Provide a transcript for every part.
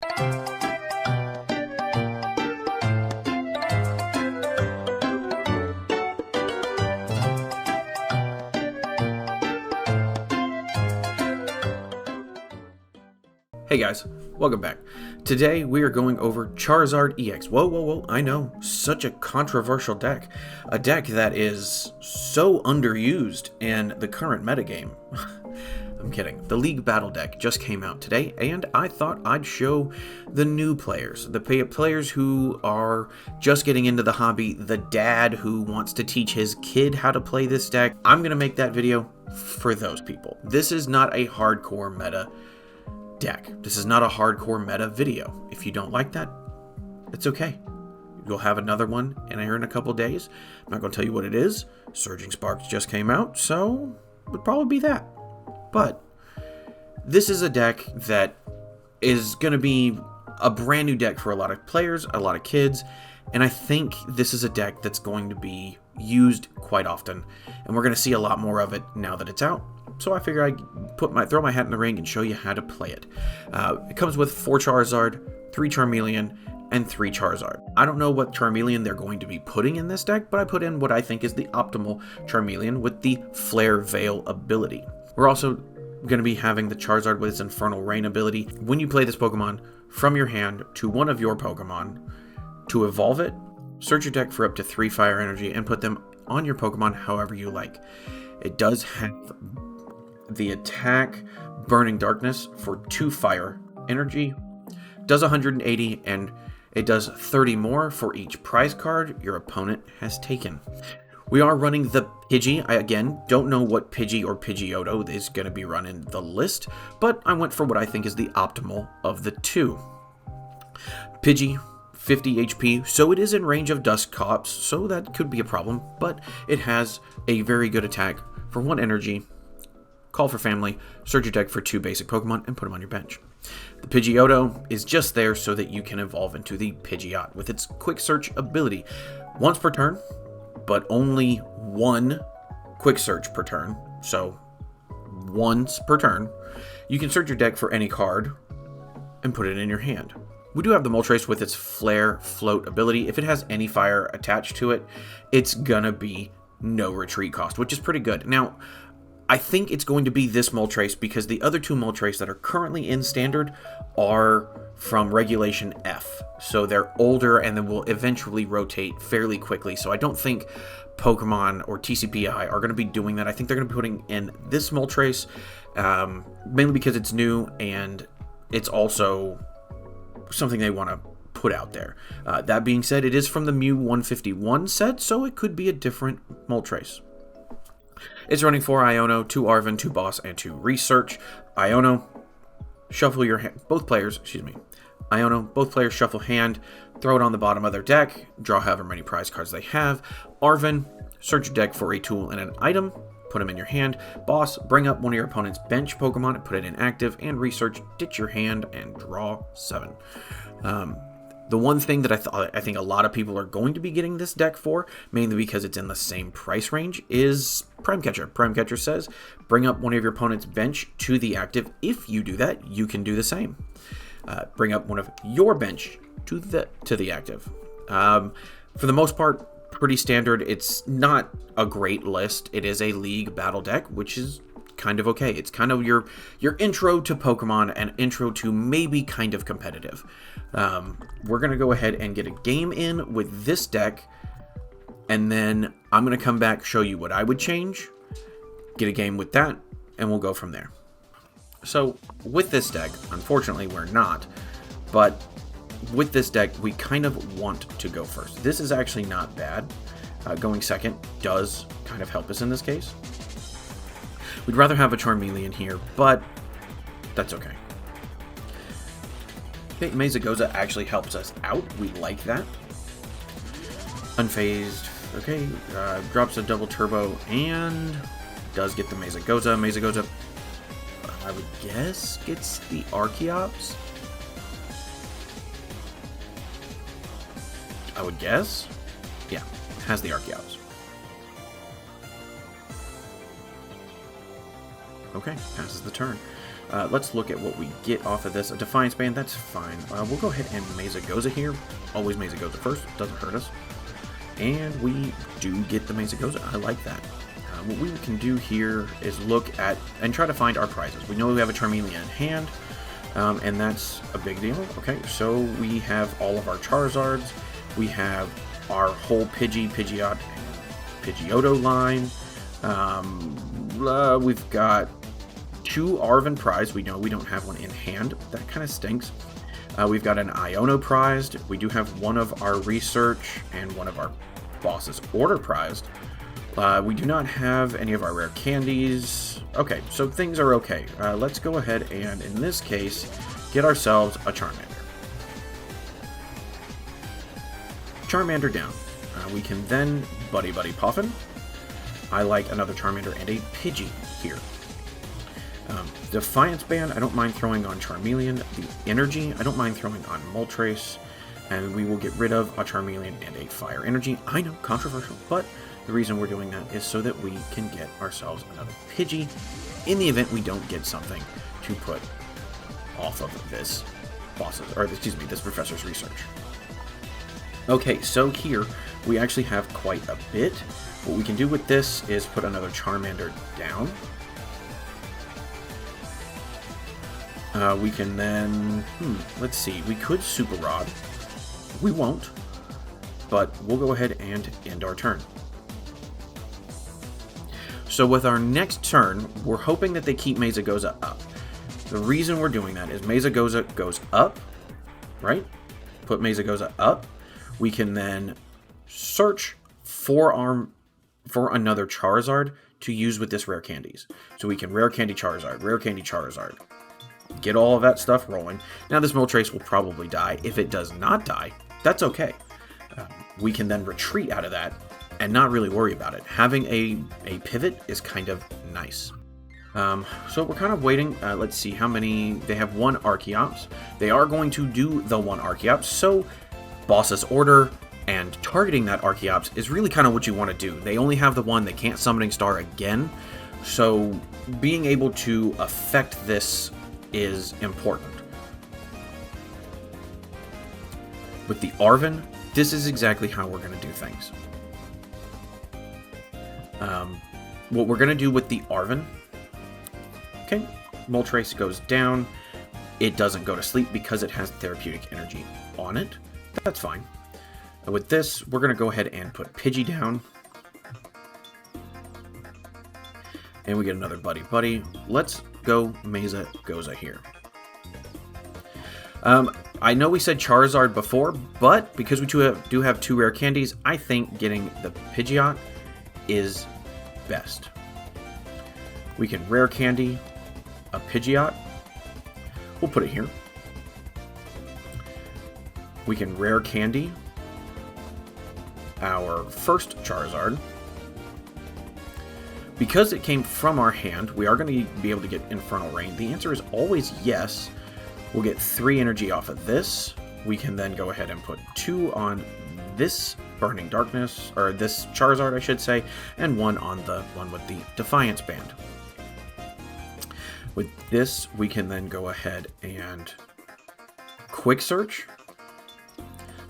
Hey guys, welcome back. Today we are going over Charizard EX. Whoa, I know, such a controversial deck. A deck that is so underused in the current metagame. I'm kidding. The League Battle deck just came out today, and I thought I'd show the new players, the players who are just getting into the hobby, the dad who wants to teach his kid how to play this deck. I'm going to make that video for those people. This is not a hardcore meta deck. This is not a hardcore meta video. If you don't like that, it's okay. You'll have another one here in a couple days. I'm not going to tell you what it is. Surging Sparks just came out, so it would probably be that. But this is a deck that is going to be a brand new deck for a lot of players, a lot of kids, and I think this is a deck that's going to be used quite often, and we're going to see a lot more of it now that it's out. So I figure I'd throw my hat in the ring and show you how to play it. It comes with 4 Charizard, 3 Charmeleon, and 3 Charizard. I don't know what Charmeleon they're going to be putting in this deck, but I put in what I think is the optimal Charmeleon with the Flare Veil ability. We're also going to be having the Charizard with its Infernal Rain ability. When you play this Pokemon from your hand to one of your Pokemon, to evolve it, search your deck for up to 3 Fire Energy and put them on your Pokemon however you like. It does have the attack Burning Darkness for 2 Fire Energy, does 180, and it does 30 more for each prize card your opponent has taken. We are running the Pidgey. I, again, don't know what Pidgey or Pidgeotto is going to be running the list, but I went for what I think is the optimal of the two. Pidgey, 50 HP, so it is in range of Dusclops, so that could be a problem, but it has a very good attack for 1 energy, call for family, search your deck for 2 basic Pokemon, and put them on your bench. The Pidgeotto is just there so that you can evolve into the Pidgeot with its quick search ability. Once per turn, but only 1 quick search per turn, so once per turn, you can search your deck for any card and put it in your hand. We do have the Moltres with its Flare Float ability. If it has any fire attached to it, it's gonna be no retreat cost, which is pretty good. Now, I think it's going to be this Moltres because the other 2 Moltres that are currently in Standard are from Regulation F. So they're older and then will eventually rotate fairly quickly. So I don't think Pokemon or TCPI are going to be doing that. I think they're going to be putting in this Moltres, mainly because it's new and it's also something they want to put out there. That being said, it is from the Mew 151 set, so it could be a different Moltres. It's running 4 Iono, 2 Arven, 2 Boss, and 2 Research. Iono, shuffle your hand. Iono, both players shuffle hand, throw it on the bottom of their deck, draw however many prize cards they have. Arven, search your deck for a tool and an item, put them in your hand. Boss, bring up one of your opponent's bench Pokemon and put it in active. And Research, ditch your hand and draw 7. The one thing that I think a lot of people are going to be getting this deck for, mainly because it's in the same price range, is Prime Catcher. Prime Catcher says, bring up one of your opponent's bench to the active. If you do that, you can do the same. Bring up one of your bench to the active. For the most part, pretty standard. It's not a great list. It is a League Battle deck, which is kind of okay. It's kind of your intro to Pokemon and intro to maybe kind of competitive. We're going to go ahead and get a game in with this deck, and then I'm going to come back, show you what I would change, get a game with that, and we'll go from there. So with this deck, unfortunately we're not, but with this deck we kind of want to go first. This is actually not bad. Going second does kind of help us in this case. We'd rather have a Charmeleon here, but that's okay. Okay, Mezagoza actually helps us out. We like that. Unfazed. Okay, drops a double turbo and does get the Mezagoza. Mezagoza, I would guess, gets the Archeops. I would guess. Yeah, has the Archeops. Okay, passes the turn. Let's look at what we get off of this. A Defiance Band, that's fine. We'll go ahead and Mesagoza here. Always Mesagoza first, doesn't hurt us. And we do get the Mesagoza. I like that. What we can do here is look at and try to find our prizes. We know we have a Charmeleon in hand, and that's a big deal. Okay, so we have all of our Charizards. We have our whole Pidgeot, and Pidgeotto line. We've got 2 Arven prize. We know we don't have one in hand. That kind of stinks. We've got an Iono prized. We do have one of our research and one of our boss's order prized. We do not have any of our rare candies. Okay, so things are okay. Let's go ahead and, in this case, get ourselves a Charmander. Charmander down. We can then Buddy-Buddy Poffin. I like another Charmander and a Pidgey here. Defiance Band, I don't mind throwing on Charmeleon. The Energy, I don't mind throwing on Moltres. And we will get rid of a Charmeleon and a Fire Energy. I know, controversial, but the reason we're doing that is so that we can get ourselves another Pidgey in the event we don't get something to put off of this this professor's research. Okay, so here we actually have quite a bit. What we can do with this is put another Charmander down. We can then, let's see, we could Super Rod. We won't, but we'll go ahead and end our turn. So with our next turn, we're hoping that they keep Mesagoza up. The reason we're doing that is Mesagoza goes up, right? Put Mesagoza up. We can then search for another Charizard to use with this Rare Candies. So we can Rare Candy Charizard. Get all of that stuff rolling. Now this Moltres will probably die. If it does not die, that's okay. We can then retreat out of that and not really worry about it. Having a pivot is kind of nice. So we're kind of waiting. Let's see how many. They have 1 Archeops. They are going to do the 1 Archeops. So boss's order and targeting that Archeops is really kind of what you want to do. They only have the 1. They can't Summoning Star again. So being able to affect this is important. With the Arven, this is exactly how we're going to do things. What we're going to do with the Arven, okay, Moltres goes down. It doesn't go to sleep because it has therapeutic energy on it. That's fine. With this, we're going to go ahead and put Pidgey down. And we get another Buddy-Buddy. Let's go Mesagoza here. I know we said Charizard before, but because we do have 2 rare candies, I think getting the Pidgeot is best. We can Rare Candy a Pidgeot. We'll put it here. We can Rare Candy our first Charizard. Because it came from our hand, we are going to be able to get Infernal Rain. The answer is always yes. We'll get 3 energy off of this. We can then go ahead and put 2 on this Burning Darkness, or this Charizard, I should say, and 1 on the one with the Defiance Band. With this, we can then go ahead and Quick Search.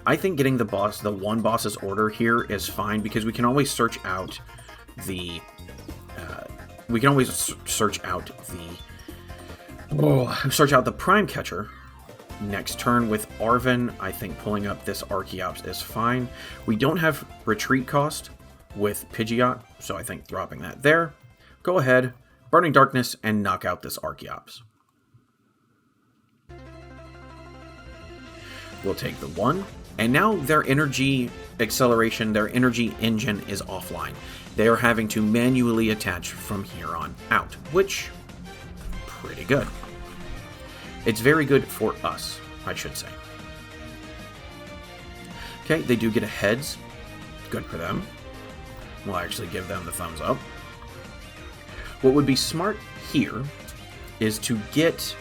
I think getting the 1 boss's order here is fine because we can always search out the Prime Catcher next turn. With Arven, I think pulling up this Archeops is fine. We don't have retreat cost with Pidgeot, so I think dropping that there. Go ahead, Burning Darkness, and knock out this Archeops. We'll take the 1, and now their energy acceleration, their energy engine is offline. They are having to manually attach from here on out, which, pretty good. It's very good for us, I should say. Okay, they do get a heads. Good for them. We'll actually give them the thumbs up. What would be smart here is to get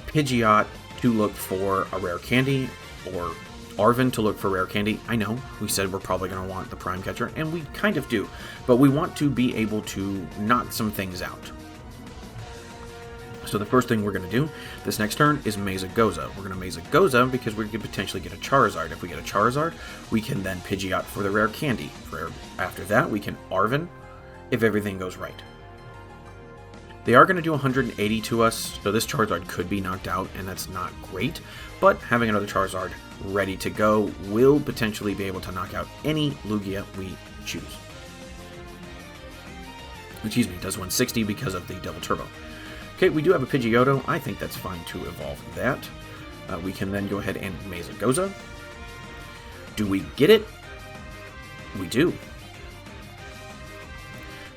Pidgeot to look for a rare candy, or Arven to look for rare candy. I know, we said we're probably going to want the Prime Catcher, and we kind of do, but we want to be able to knock some things out. So the first thing we're going to do this next turn is Mesagoza. We're going to Mesagoza because we could potentially get a Charizard. If we get a Charizard, we can then Pidgeot for the Rare Candy. After that, we can Arven if everything goes right. They are going to do 180 to us, so this Charizard could be knocked out, and that's not great. But having another Charizard ready to go will potentially be able to knock out any Lugia we choose. Excuse me, does 160 because of the double turbo. Okay, we do have a Pidgeotto. I think that's fine to evolve that. We can then go ahead and Mesagoza. Do we get it? We do.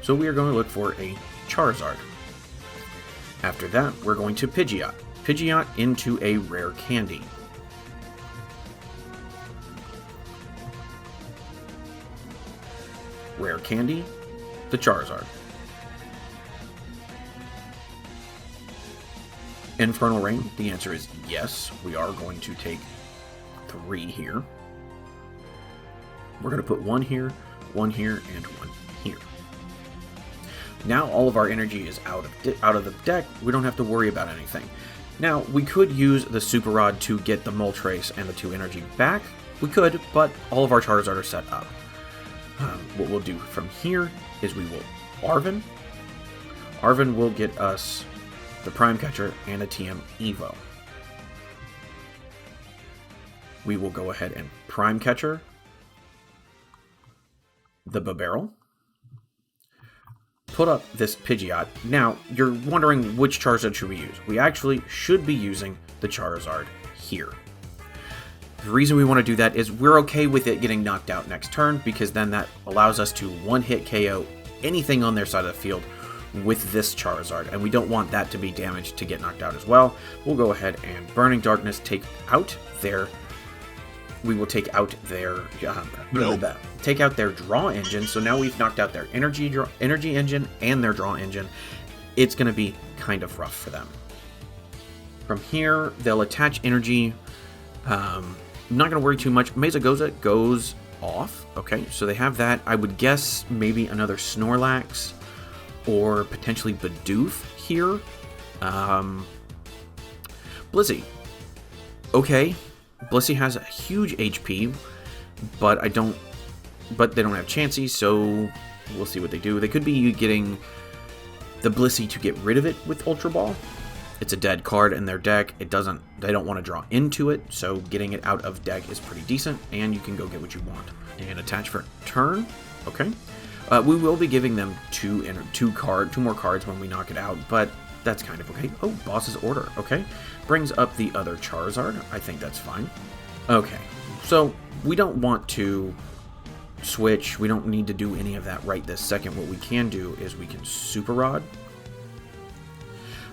So we are going to look for a Charizard. After that, we're going to Pidgeot. Pidgeot into a Rare Candy. Rare Candy, the Charizard. Infernal Rain, the answer is yes. We are going to take 3 here. We're going to put 1 here, and 1 here. Now all of our energy is out of the deck. We don't have to worry about anything. Now, we could use the Super Rod to get the Moltres and the 2 energy back. We could, but all of our Charizard are set up. What we'll do from here is we will Arven. Arven will get us the Prime Catcher and a TM Evo. We will go ahead and Prime Catcher the Barrel. Put up this Pidgeot. Now, you're wondering which Charizard should we use. We actually should be using the Charizard here. The reason we want to do that is we're okay with it getting knocked out next turn, because then that allows us to one-hit KO anything on their side of the field with this Charizard, and we don't want that to be damaged to get knocked out as well. We'll go ahead and Burning Darkness take out their... We will take out their take out their draw engine. So now we've knocked out their energy engine and their draw engine. It's going to be kind of rough for them. From here, they'll attach energy. I'm not going to worry too much. Mesagoza goes off. Okay, so they have that. I would guess maybe another Snorlax or potentially Bidoof here. Blissey. Okay. Blissey has a huge HP, but they don't have Chansey, so we'll see what they do. They could be getting the Blissey to get rid of it with Ultra Ball. It's a dead card in their deck. They don't want to draw into it, so getting it out of deck is pretty decent, and you can go get what you want. And attach for turn. Okay. We will be giving them two more cards when we knock it out, but that's kind of okay. Oh, Boss's Order. Okay. Brings up the other Charizard. I think that's fine. Okay. So, we don't want to switch. We don't need to do any of that right this second. What we can do is we can Super Rod.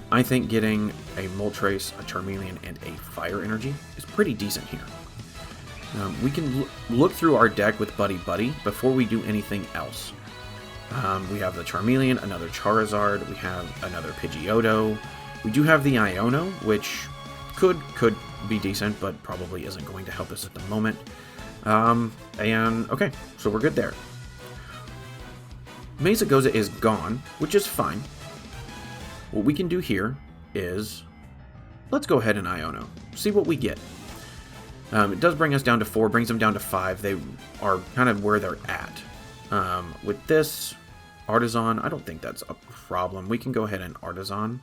I think getting a Moltres, a Charmeleon, and a Fire Energy is pretty decent here. We can look through our deck with Buddy-Buddy before we do anything else. We have the Charmeleon, another Charizard, we have another Pidgeotto. We do have the Iono, which could be decent, but probably isn't going to help us at the moment. And, okay, so we're good there. Mesagoza is gone, which is fine. What we can do here is, let's go ahead and Iono, see what we get. It does bring us down to 4, brings them down to 5. They are kind of where they're at. With this Artazon, I don't think that's a problem. We can go ahead and Artazon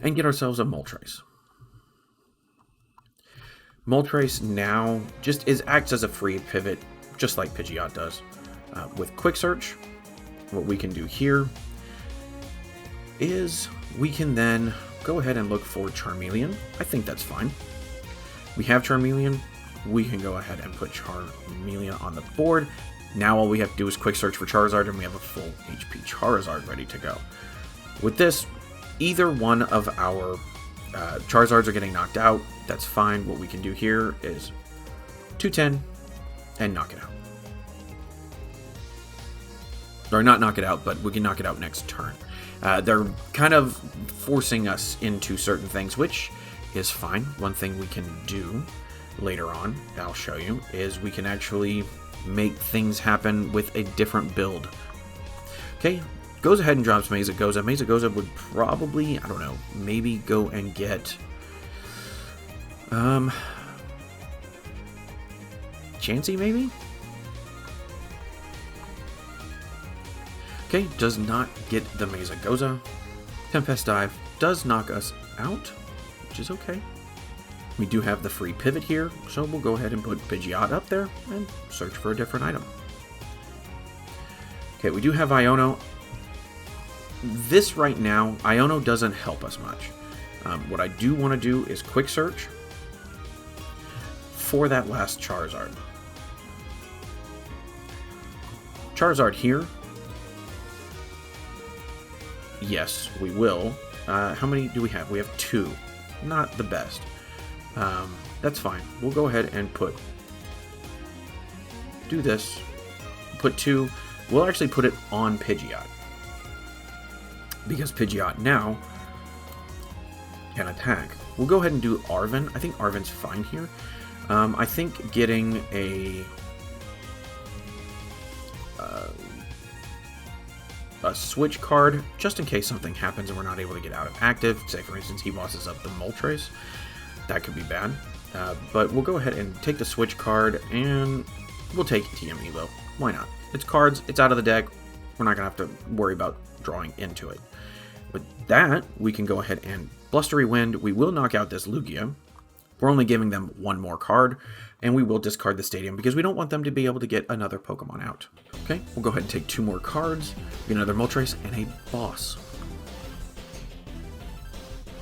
and get ourselves a Moltres. Moltres now just acts as a free pivot, just like Pidgeot does. With Quick Search, what we can do here is we can then go ahead and look for Charmeleon. I think that's fine. We have Charmeleon. We can go ahead and put Charmeleon on the board. Now all we have to do is Quick Search for Charizard, and we have a full HP Charizard ready to go. With this, either one of our Charizards are getting knocked out. That's fine. What we can do here is 210 and knock it out. Or not knock it out, but we can knock it out next turn. They're kind of forcing us into certain things, which is fine. One thing we can do later on, I'll show you, is we can actually make things happen with a different build. Okay, goes ahead and drops Mesagoza. Mesagoza would probably, I don't know, maybe go and get Chansey, maybe? Okay, does not get the Mesagoza. Tempest Dive does knock us out, which is okay. We do have the free pivot here, so we'll go ahead and put Pidgeot up there and search for a different item. Okay, we do have Iono. This right now, Iono doesn't help us much. What I do want to do is quick search for that last Charizard. Charizard here. Yes, we will. How many do we have? We have 2. Not the best. That's fine. We'll go ahead and do this. Put 2. We'll actually put it on Pidgeot, because Pidgeot now can attack. We'll go ahead and do Arven. I think Arven's fine here. I think getting a switch card, just in case something happens and we're not able to get out of active. Say, for instance, he bosses up the Moltres. That could be bad. But we'll go ahead and take the switch card, and we'll take TM Evo. Why not? It's cards, it's out of the deck. We're not going to have to worry about drawing into it. With that, we can go ahead and Blustery Wind. We will knock out this Lugia. We're only giving them 1 more card, and we will discard the Stadium because we don't want them to be able to get another Pokemon out. Okay, we'll go ahead and take 2 more cards, get another Moltres, and a boss.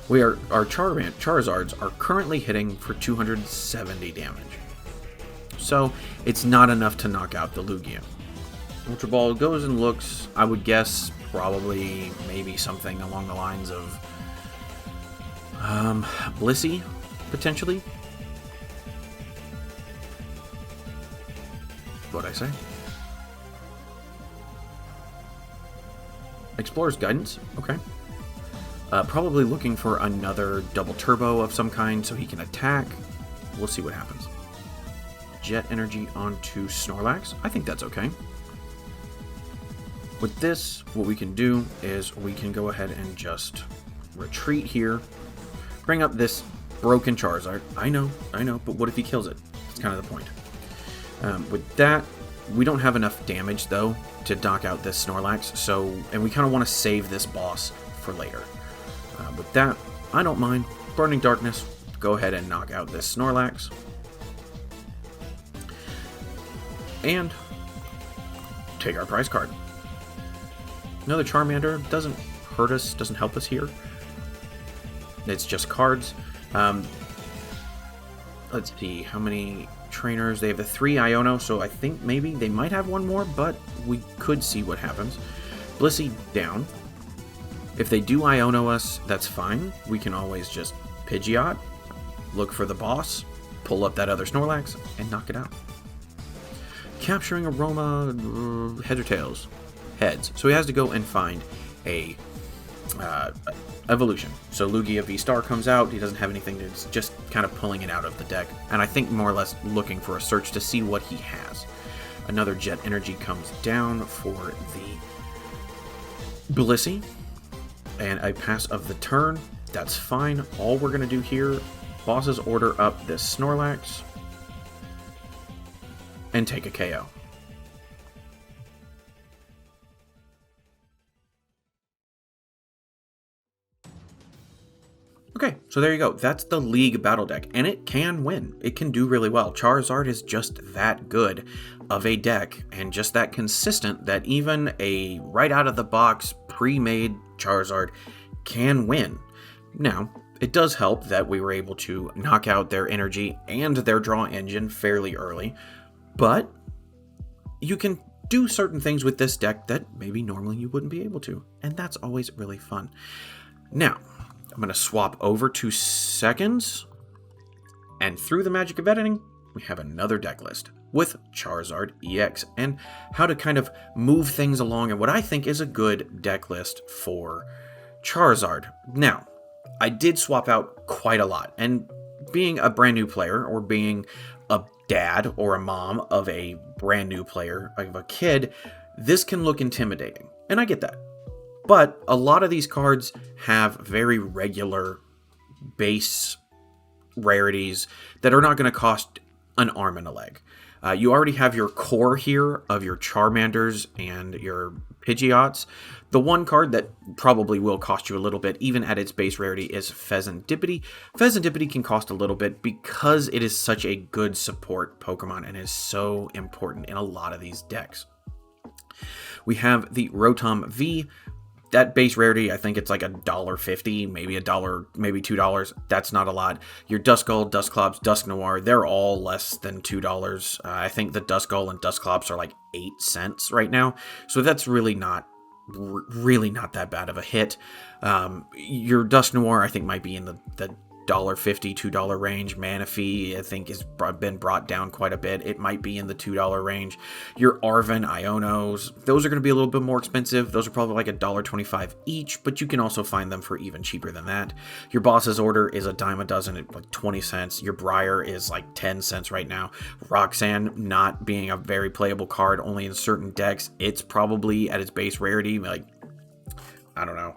Our Charizards are currently hitting for 270 damage. So, it's not enough to knock out the Lugia. Ultra Ball goes and looks, I would guess, probably maybe something along the lines of Blissey, potentially. What'd I say? Explorer's Guidance, okay. Probably looking for another double turbo of some kind so he can attack. We'll see what happens. Jet Energy onto Snorlax. I think that's okay. With this, what we can do is we can go ahead and just retreat here. Bring up this broken Charizard. I know, but what if he kills it? That's kind of the point. With that, we don't have enough damage, though, to knock out this Snorlax, and we kind of want to save this boss for later. With that, I don't mind. Burning Darkness, go ahead and knock out this Snorlax. And take our prize card. Another Charmander doesn't hurt us, doesn't help us here. It's just cards. Let's see, how many trainers? They have the 3 Iono, so I think maybe they might have 1 more, but we could see what happens. Blissey down. If they do Iono us, that's fine. We can always just Pidgeot, look for the boss, pull up that other Snorlax, and knock it out. Capturing Aroma, heads or tails? Heads. So he has to go and find a evolution. So Lugia V-Star comes out, he doesn't have anything, it's just kind of pulling it out of the deck, and I think more or less looking for a search to see what he has. Another Jet Energy comes down for the Blissey, and a pass of the turn. That's fine. All we're going to do here, bosses order up this Snorlax, and take a KO. Okay, so there you go. That's the League Battle Deck, and it can win. It can do really well. Charizard is just that good of a deck, and just that consistent that even a right-out-of-the-box, pre-made Charizard can win. Now, it does help that we were able to knock out their energy and their draw engine fairly early, but you can do certain things with this deck that maybe normally you wouldn't be able to, and that's always really fun. Now, I'm going to swap over 2 seconds, and through the magic of editing, we have another deck list with Charizard EX and how to kind of move things along and what I think is a good deck list for Charizard. Now, I did swap out quite a lot, and being a brand new player or being a dad or a mom of a brand new player, of a kid, this can look intimidating, and I get that. But a lot of these cards have very regular base rarities that are not going to cost an arm and a leg. You already have your core here of your Charmanders and your Pidgeots. The one card that probably will cost you a little bit, even at its base rarity, is Fezandipiti. Fezandipiti can cost a little bit because it is such a good support Pokemon and is so important in a lot of these decks. We have the Rotom V. That base rarity, I think it's like $1.50, maybe $1, maybe $2. That's not a lot. Your Duskull, Dusclops, Dusknoir, they're all less than $2. I think the Duskull and Dusclops are like 8 cents right now. So that's really not that bad of a hit. Your Dusknoir, I think, might be in the $1.50, $2 range. Manaphy, I think, has been brought down quite a bit. It might be in the $2 range. Your Arven Ionos, those are going to be a little bit more expensive. Those are probably like $1.25 each, but you can also find them for even cheaper than that. Your Boss's Order is a dime a dozen at like 20 cents. Your Briar is like 10 cents right now. Roxanne, not being a very playable card, only in certain decks, it's probably at its base rarity, like, I don't know,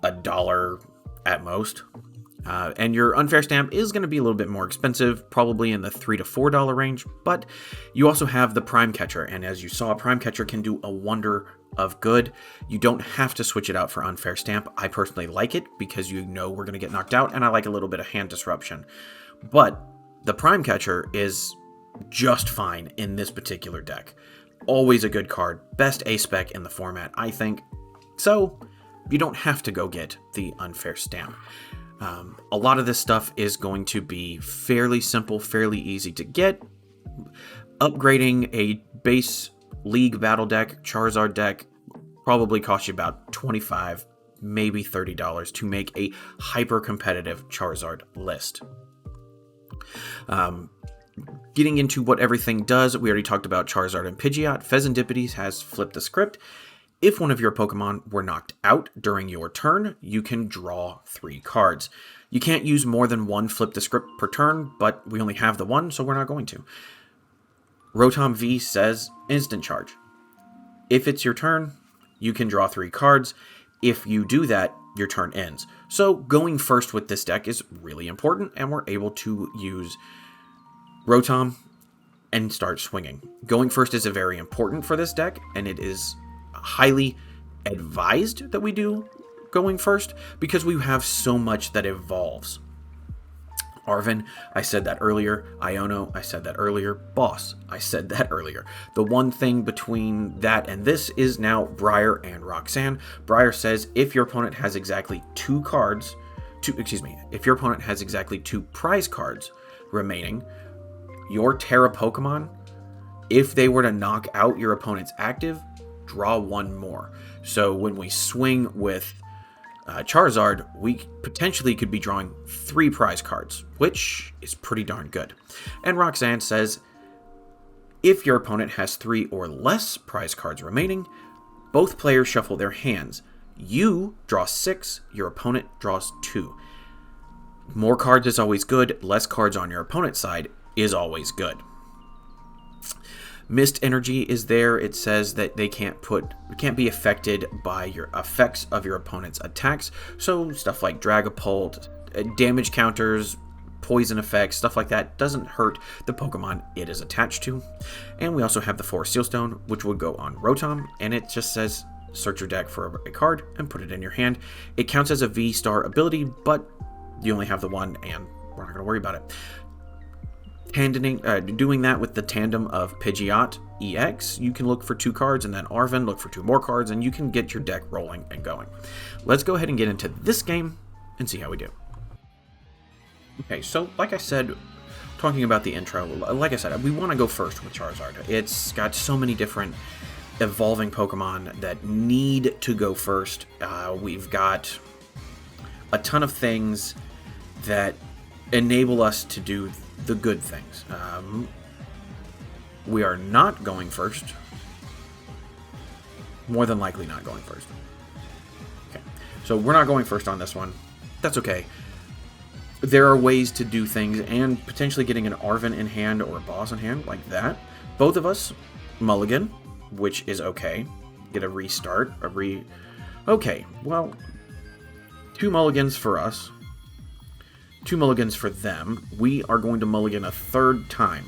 $1 at most. And your Unfair Stamp is going to be a little bit more expensive, probably in the $3 to $4 range, but you also have the Prime Catcher, and as you saw, Prime Catcher can do a wonder of good. You don't have to switch it out for Unfair Stamp. I personally like it because you know we're going to get knocked out, and I like a little bit of hand disruption. But the Prime Catcher is just fine in this particular deck. Always a good card. Best A-Spec in the format, I think. So you don't have to go get the Unfair Stamp. A lot of this stuff is going to be fairly simple, fairly easy to get. Upgrading a base League Battle deck, Charizard deck, probably costs you about $25, maybe $30 to make a hyper-competitive Charizard list. Getting into what everything does, we already talked about Charizard and Pidgeot. Fezandipiti has flipped the script. If one of your Pokemon were knocked out during your turn, you can draw 3 cards. You can't use more than one flip the script per turn, but we only have the one, so we're not going to. Rotom V says Instant Charge. If it's your turn, you can draw 3 cards. If you do that, your turn ends. So going first with this deck is really important, and we're able to use Rotom and start swinging. Going first is very important for this deck, and it is highly advised that we do going first because we have so much that evolves. Arven, I said that earlier. Iono, I said that earlier. Boss, I said that earlier. The one thing between that and this is now Briar and Roxanne. Briar says if your opponent has exactly 2 cards, if your opponent has exactly 2 prize cards remaining, your Terra Pokemon, if they were to knock out your opponent's active, draw 1 more. So when we swing with Charizard, we potentially could be drawing 3 prize cards, which is pretty darn good. And Roxanne says, if your opponent has 3 or less prize cards remaining, both players shuffle their hands. You draw 6, your opponent draws 2. More cards is always good, less cards on your opponent's side is always good. Mist Energy is there. It says that they can't be affected by your effects of your opponent's attacks. So stuff like Dragapult, damage counters, poison effects, stuff like that doesn't hurt the Pokemon it is attached to. And we also have the Forest Sealstone, which would go on Rotom, and it just says search your deck for a card and put it in your hand. It counts as a V-Star ability, but you only have the one, and we're not going to worry about it. Doing that with the tandem of Pidgeot EX, you can look for 2 cards, and then Arven, look for 2 more cards, and you can get your deck rolling and going. Let's go ahead and get into this game and see how we do. Okay, so like I said, talking about the intro, like I said, we want to go first with Charizard. It's got so many different evolving Pokemon that need to go first. We've got a ton of things that enable us to do the good things. We are not going first. More than likely not going first. Okay, so we're not going first on this one. That's okay. There are ways to do things, and potentially getting an Arven in hand or a Boss in hand like that. Both of us mulligan, which is okay. Get a restart, Okay, well, 2 mulligans for us. 2 mulligans for them. We are going to mulligan a 3rd time.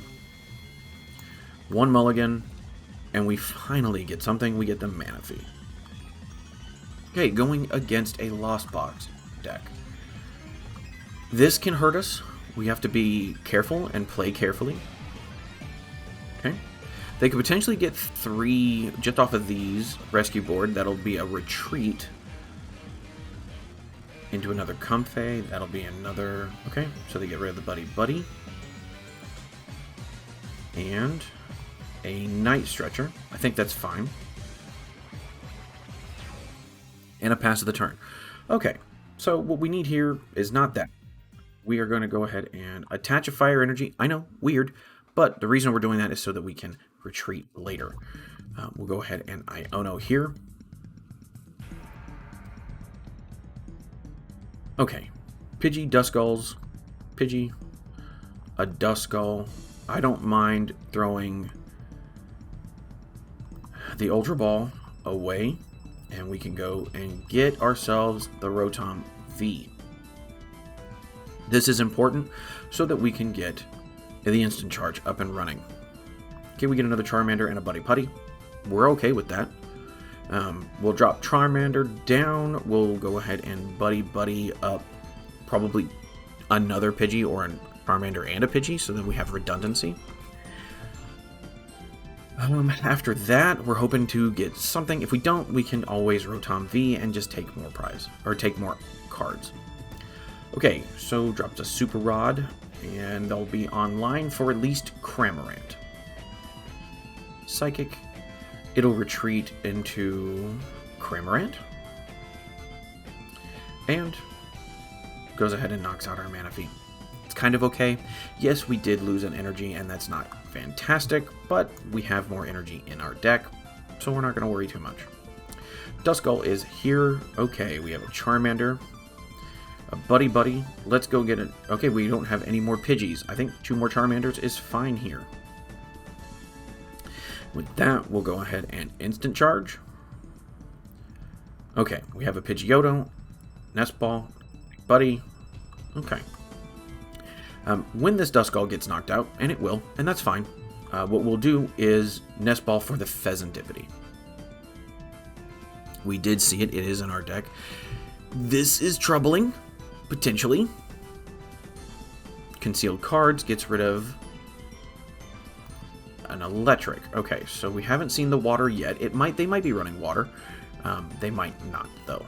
1 mulligan, and we finally get something. We get the Manaphy. Okay, going against a Lost Box deck. This can hurt us. We have to be careful and play carefully. Okay. They could potentially get 3 just off of these rescue board. That'll be a retreat into another Comfey. That'll be another... Okay, so they get rid of the Buddy-Buddy. And a Night Stretcher. I think that's fine. And a pass of the turn. Okay, so what we need here is not that. We are going to go ahead and attach a Fire Energy. I know, weird, but the reason we're doing that is so that we can retreat later. We'll go ahead and Iono here. Okay, Pidgey, Duskulls, Pidgey, a Duskull. I don't mind throwing the Ultra Ball away, and we can go and get ourselves the Rotom V. This is important so that we can get the instant charge up and running. Okay, we get another Charmander and a Buddy-Buddy. We're okay with that. We'll drop Charmander down. We'll go ahead and Buddy-Buddy up probably another Pidgey or a Charmander and a Pidgey, so then we have redundancy. After that, we're hoping to get something. If we don't, we can always Rotom V and just take more prize, or take more cards. Okay, so drops a Super Rod, and they'll be online for at least Cramorant. Psychic, it'll retreat into Cramorant, and goes ahead and knocks out our Manaphy. It's kind of okay. Yes, we did lose an energy, and that's not fantastic, but we have more energy in our deck, so we're not going to worry too much. Duskull is here. Okay, we have a Charmander, a Buddy-Buddy. Let's go get it. Okay, we don't have any more Pidgeys. I think 2 more Charmanders is fine here. With that, we'll go ahead and instant charge. Okay, we have a Pidgeotto, Nest Ball, Buddy. Okay. When this Duskull gets knocked out, and it will, and that's fine, what we'll do is Nest Ball for the Fezandipiti. We did see it. It is in our deck. This is troubling, potentially. Concealed cards gets rid of an electric. Okay, so we haven't seen the water yet. They might be running water. They might not, though.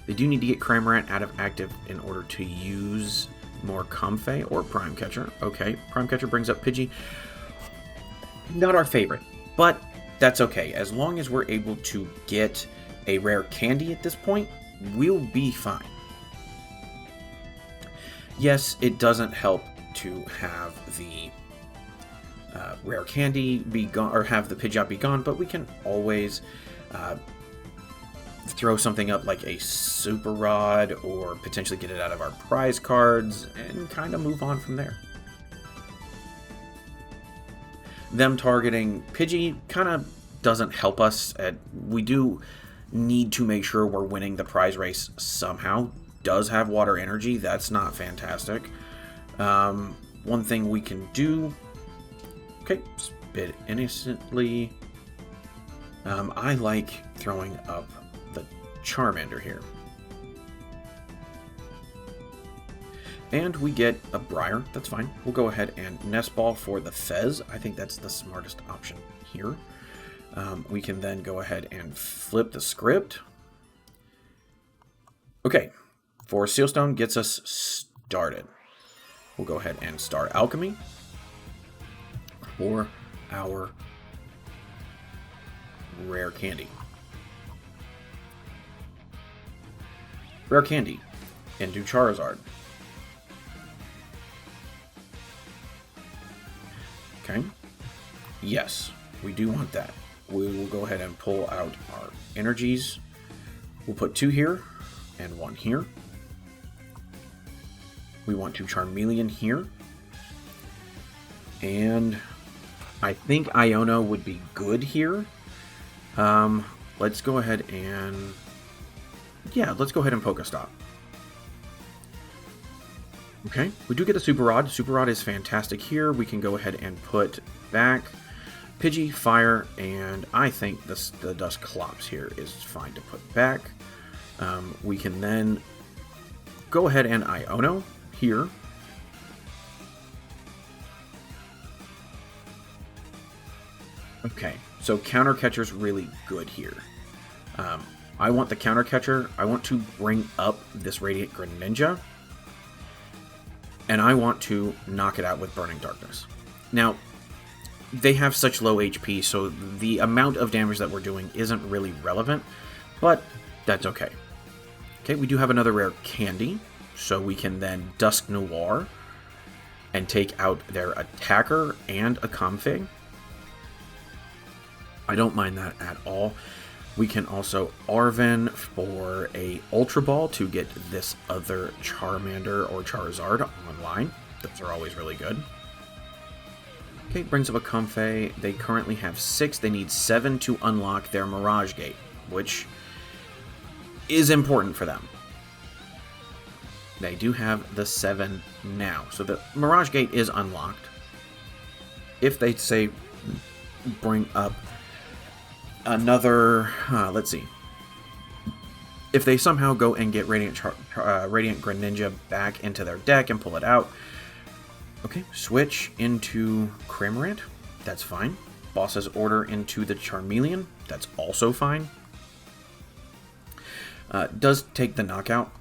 They do need to get Cramorant out of active in order to use more Comfey or Prime Catcher. Okay, Prime Catcher brings up Pidgey. Not our favorite, but that's okay. As long as we're able to get a Rare Candy at this point, we'll be fine. Yes, it doesn't help to have the Rare Candy be gone, or have the Pidgeot be gone, but we can always throw something up like a Super Rod, or potentially get it out of our prize cards, and kind of move on from there. Them targeting Pidgey kind of doesn't help us. We do need to make sure we're winning the prize race somehow. Does have water energy. That's not fantastic. One thing we can do... Okay, spit innocently. I like throwing up the Charmander here. And we get a Briar. That's fine. We'll go ahead and Nest Ball for the Fez. I think that's the smartest option here. We can then go ahead and flip the script. Okay. For Sealstone gets us started. We'll go ahead and start Alchemy for our Rare Candy. Rare Candy into Charizard. Okay. Yes, we do want that. We will go ahead and pull out our energies. We'll put 2 here and 1 here. We want to Charmeleon here. And I think Iono would be good here. Let's go ahead and... yeah, let's go ahead and Pokestop. Okay, we do get a Super Rod. Super Rod is fantastic here. We can go ahead and put back Pidgey, Fire, and I think the Dusclops here is fine to put back. We can then go ahead and Iono here. Okay, so Counter Catcher's really good here. I want the Counter Catcher. I want to bring up this Radiant Greninja. And I want to knock it out with Burning Darkness. Now, they have such low HP, so the amount of damage that we're doing isn't really relevant, but that's okay. Okay, we do have another Rare Candy, so we can then Dusknoir and take out their attacker and a Comfey. I don't mind that at all. We can also Arven for a Ultra Ball to get this other Charmander or Charizard online. Those are always really good. Okay, brings up a Comfey. They currently have 6. They need 7 to unlock their Mirage Gate, which is important for them. They do have the 7 now. So the Mirage Gate is unlocked. If they say bring up another, let's see. If they somehow go and get Radiant Greninja back into their deck and pull it out. Okay, switch into Cramorant. That's fine. Boss's Order into the Charmeleon. That's also fine. Does take the knockout.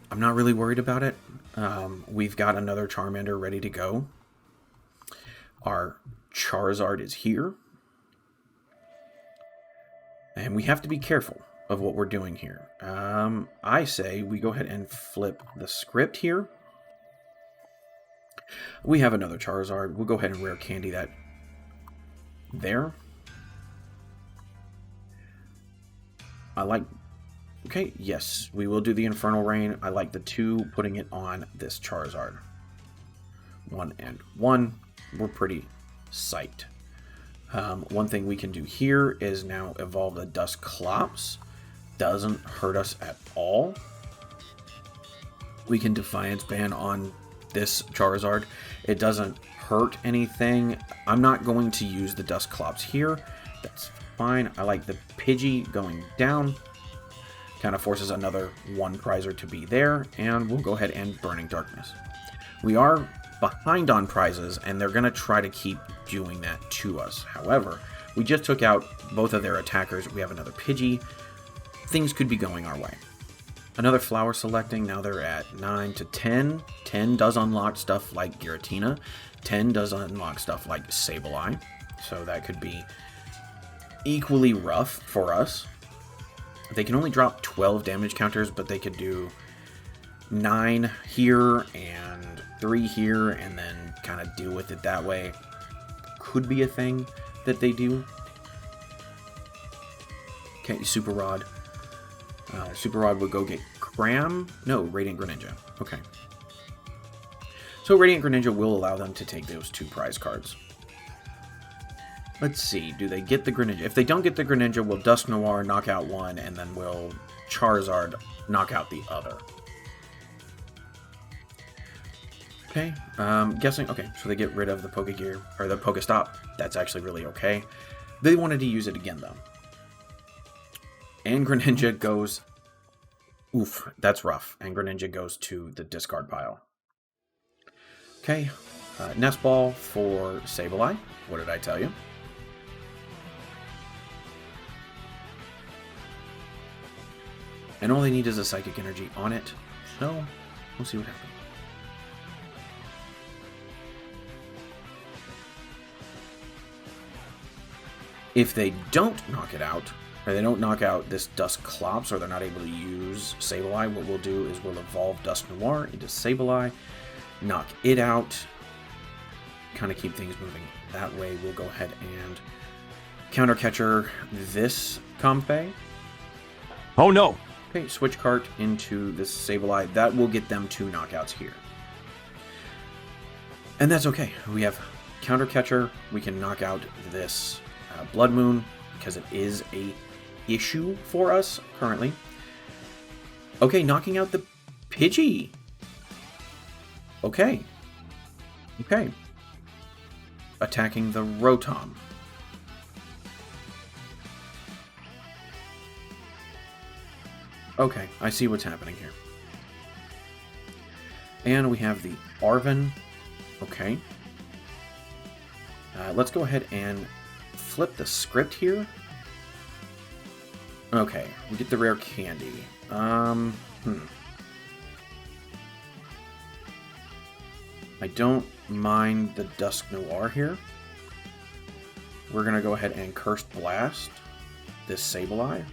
I'm not really worried about it. We've got another Charmander ready to go. Our Charizard is here. And we have to be careful of what we're doing here. I say we go ahead and flip the script here. We have another Charizard. We'll go ahead and Rare Candy that there. I like... okay, yes, we will do the Infernal Rain. I like the 2, putting it on this Charizard. 1 and 1. We're pretty psyched. One thing we can do here is now evolve the Dusclops. Doesn't hurt us at all. We can Defiance Band on this Charizard. It doesn't hurt anything. I'm not going to use the Dusclops here. That's fine. I like the Pidgey going down. Kind of forces another 1 Prizer to be there. And we'll go ahead and Burning Darkness. We are behind on prizes, and they're going to try to keep doing that to us. However, we just took out both of their attackers. We have another Pidgey. Things could be going our way. Another Flower selecting. Now they're at 9 to 10. 10 does unlock stuff like Giratina. 10 does unlock stuff like Sableye. So that could be equally rough for us. They can only drop 12 damage counters, but they could do 9 here and 3 here, and then kind of deal with it that way. Could be a thing that they do. Okay, Super Rod. Super Rod would go get Radiant Greninja. Okay. So Radiant Greninja will allow them to take those 2 prize cards. Let's see, do they get the Greninja? If they don't get the Greninja, we'll Dusknoir knock out 1, and then we'll Charizard knock out the other. Okay, guessing, okay, so they get rid of the Pokegear, or the Pokestop. That's actually really okay. They wanted to use it again, though. And Greninja goes, oof, that's rough. And Greninja goes to the discard pile. Okay, Nest Ball for Sableye. What did I tell you? And all they need is a Psychic Energy on it, so we'll see what happens. If they don't knock it out, or they don't knock out this Dusclops, or they're not able to use Sableye, what we'll do is we'll evolve Dusknoir into Sableye, knock it out, kind of keep things moving that way. We'll go ahead and Counter Catcher this Comfey. Oh no! Okay, switch cart into this Sableye. That will get them 2 knockouts here. And that's okay. We have Counter Catcher, we can knock out this Blood Moon because it is a issue for us currently. Okay, knocking out the Pidgey. Okay. Okay. Attacking the Rotom. Okay, I see what's happening here. And we have the Arven. Okay. Let's go ahead and flip the script here. Okay, we get the Rare Candy. I don't mind the Dusknoir here. We're going to go ahead and Cursed Blast this Sableye.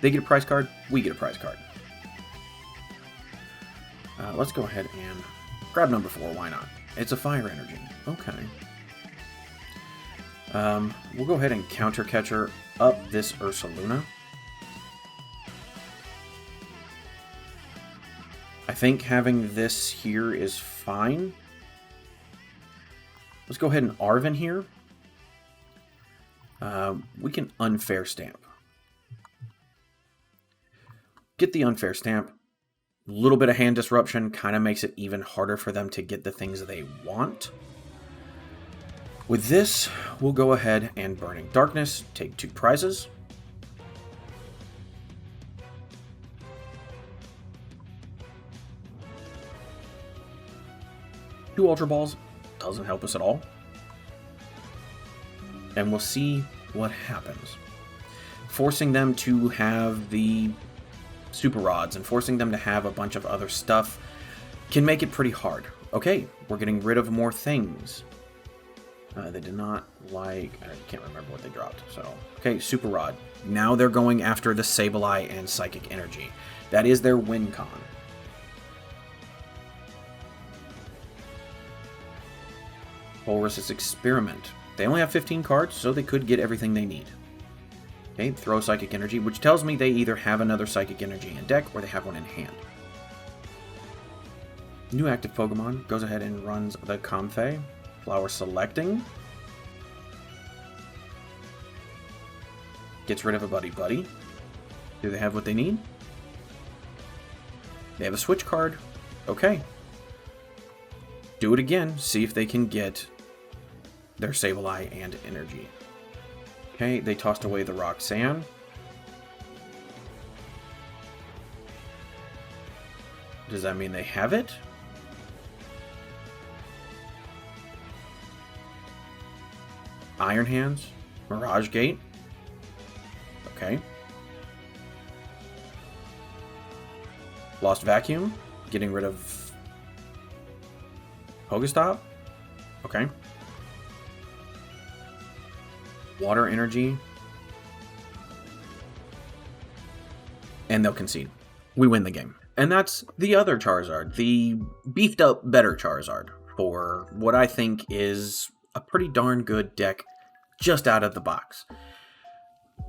They get a prize card, we get a prize card. Let's go ahead and grab number 4, why not? It's a Fire Energy. Okay. We'll go ahead and Counter Catcher up this Ursaluna. I think having this here is fine. Let's go ahead and Arven here. We can Unfair Stamp. Get the Unfair Stamp. A little bit of hand disruption kind of makes it even harder for them to get the things they want. With this, we'll go ahead and Burning Darkness, take 2 prizes. Two Ultra Balls doesn't help us at all. And we'll see what happens. Forcing them to have the Super Rods and forcing them to have a bunch of other stuff can make it pretty hard. Okay, we're getting rid of more things. They did not like... I can't remember what they dropped. So, okay, Super Rod. Now they're going after the Sableye and Psychic Energy. That is their win con. Walrus's Experiment. They only have 15 cards, so they could get everything they need. Okay, throw Psychic Energy, which tells me they either have another Psychic Energy in deck or they have one in hand. New active Pokemon goes ahead and runs the Comfey. Flower Selecting. Gets rid of a Buddy-Buddy. Do they have what they need? They have a Switch card. Okay. Do it again. See if they can get their Sableye and Energy. Okay, they tossed away the Roxanne. Does that mean they have it? Iron Hands, Mirage Gate. Okay. Lost Vacuum, getting rid of Pokestop. Okay. Water Energy. And they'll concede. We win the game. And that's the other Charizard, the beefed up better Charizard, for what I think is a pretty darn good deck just out of the box.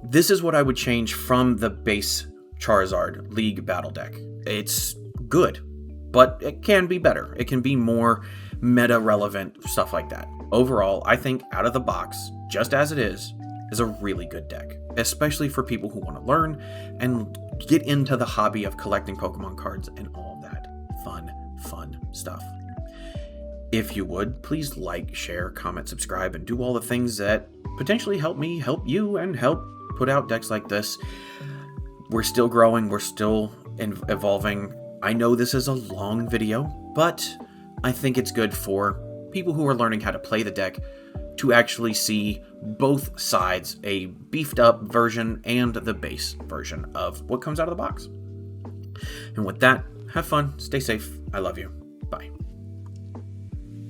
This is what I would change from the base Charizard League Battle deck. It's good, but it can be better. It can be more meta-relevant, stuff like that. Overall, I think out of the box, just as it is a really good deck, especially for people who want to learn and get into the hobby of collecting Pokemon cards and all that fun stuff. If you would, please like, share, comment, subscribe, and do all the things that potentially help me, help you, and help put out decks like this. We're still growing, we're still evolving. I know this is a long video, but I think it's good for people who are learning how to play the deck to actually see both sides, a beefed up version and the base version of what comes out of the box. And with that, have fun, stay safe, I love you.